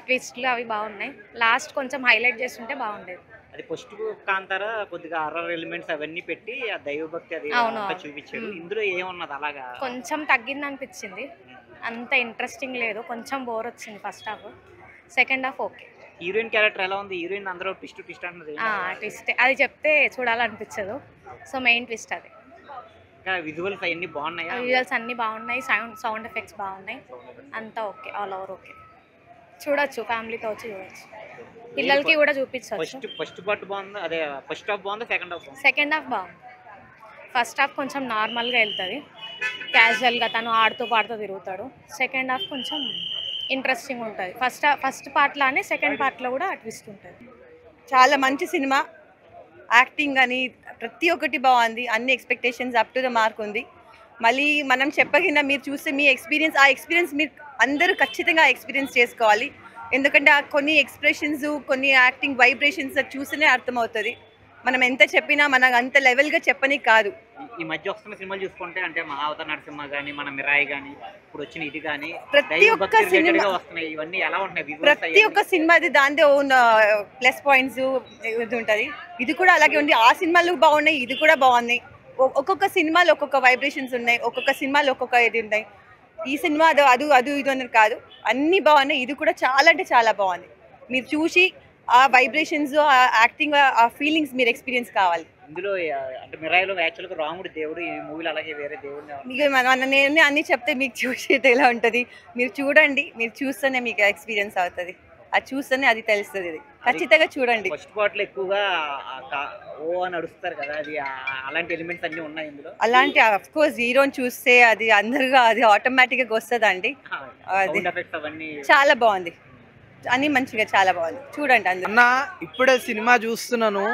ట్విస్ట్‌లు అవి బాగున్నాయి. లాస్ట్ కొంచెం హైలైట్ చేసుంటే బాగుండేది. అది ఫస్ట్ కాంతార కొద్దిగా హారర్ ఎలిమెంట్స్ అవన్నీ పెట్టి ఆ దైవభక్తి అది అవును. అంతా అవును. చూపించాడు. హ్మ్. ఇందులో ఏమున్నది అలాగా? కొంచెం తగ్గిందనిపించింది. అంత ఇంట్రెస్టింగ్ లేదు. కొంచెం బోర్ వచ్చింది first half. Second half okay. Heroine character ఎలా ఉంది? హీరోయిన్ అందరూ ట్విస్ట్ ట్విస్ట్ అంటున్నారు ఆ! ఏంటి అసల? ట్విస్టే. అది చెప్తే చూడాలనిపించదు. సో, మెయిన్ ట్విస్ట్ అదే. ఇంకా విజువల్స్ అయన్నీ బాగున్నాయా? విజువల్స్ అన్నీ బాగున్నాయి. సౌండ్ ఎఫెక్ట్స్ బాగున్నాయి. అంతా ఓకే. All over okay. చూడొచ్చు. ఫ్యామిలీతో వచ్చి చూడొచ్చు. పిల్లలకి కూడా చూపించొచ్చు. ఫస్ట్ ఫస్ట్ పార్ట్ బాగుందా? అదే ఫస్ట్ హాఫ్ బాగుందా? సెకండ్ హాఫ్ బాగుందా? సెకండ్ హాఫ్ బాగుంది. ఫస్ట్ హాఫ్ కొంచెం నార్మల్‌గా ఎళ్తది. క్యాజువల్‌గా తను ఆడుతూ పాడుతూ తిరుగుతాడు. సెకండ్ హాఫ్ కొంచెం ఇంట్రెస్టింగ్ ఉంటది. ఫస్ట్ పార్ట్ లానే సెకండ్ పార్ట్‌లో కూడా ట్విస్ట్ ఉంటది. చాలా మంచి సినిమా. యాక్టింగ్ అని ప్రతి ఒక్కటి బాగుంది. అన్ని expectations up to the mark ఉంది. మళ్ళీ మనం చెప్పగిన మీరు చూస్తే మీ ఎక్స్పీరియన్స్ మీరు అందరూ ఖచ్చితంగా ఎక్స్పీరియన్స్ చేసుకోవాలి. ఎందుకంటే ఆ కొన్ని ఎక్స్ప్రెషన్స్, కొన్ని యాక్టింగ్ వైబ్రేషన్స్ చూస్తేనే అర్థమవుతుంది. మనం ఎంత చెప్పినా మనకు అంత లెవెల్గా చెప్పని కాదు. ఈ మధ్య వస్తున్న సినిమాలు చూసుకుంటే అంటే మహావతార్ నరసింహ గానీ, మన మిరాయి గానీ, ఇప్పుడు వచ్చిన ఇది గానీ ప్రతి ఒక్క దైవభక్తి రిలేటెడ్ సినిమా గా వస్తున్నాయి. ఇవన్నీ ఎలా ఉంటున్నాయి? విజువల్స్ ప్రతి ఒక్క సినిమాది దాంతో ఓన్ ప్లస్ పాయింట్స్ ఇది ఉంటుంది. ఇది కూడా అలాగే ఉంది. ఆ సినిమాలు బాగున్నాయి, ఇది కూడా బాగుంది. ఒక్కొక్క సినిమాలో ఒక్కొక్క వైబ్రేషన్స్ ఉన్నాయి, ఒక్కొక్క సినిమాలో ఒక్కొక్క ఇది ఉన్నాయి. ఈ సినిమా అది ఇది అనేది కాదు, అన్నీ బాగున్నాయి. ఇది కూడా చాలా అంటే చాలా బాగుంది. మీరు చూసి ఆ వైబ్రేషన్స్, ఆ యాక్టింగ్, ఆ ఫీలింగ్స్ మీరు ఎక్స్పీరియన్స్ కావాలి. ఇందులో అంటే మిరాయిలో యాక్చువల్గా రాముడు దేవుడు, ఈ మూవీలో అలాగే వేరే దేవుడిని మీకు నేను అన్ని చెప్తే మీకు చూసేది ఎలా ఉంటుంది? మీరు చూడండి, మీరు చూస్తేనే మీకు ఎక్స్పీరియన్స్ అవుతుంది. అది చూస్తేనే అది తెలుస్తుంది. ఇది ఖచ్చితంగా చూడండి. ఫస్ట్ పార్ట్ లో ఎక్కువగా ఓ అని అడుస్తారు కదా, అది అలాంటి ఎలిమెంట్స్ అన్ని ఉన్నాయి ఇందులో. అలాంటి అఫ్ కోర్స్ హీరోని చూస్తే అది అందరుగా అది ఆటోమేటిక్గా వస్తుందండి. అది సౌండ్ ఎఫెక్ట్స్ అవన్నీ చాలా బాగుంది. అన్ని మంచిగా చాలా బాగుంది. చూడండి అందరూ. అన్న ఇప్పుడే సినిమా చూస్తున్నాను.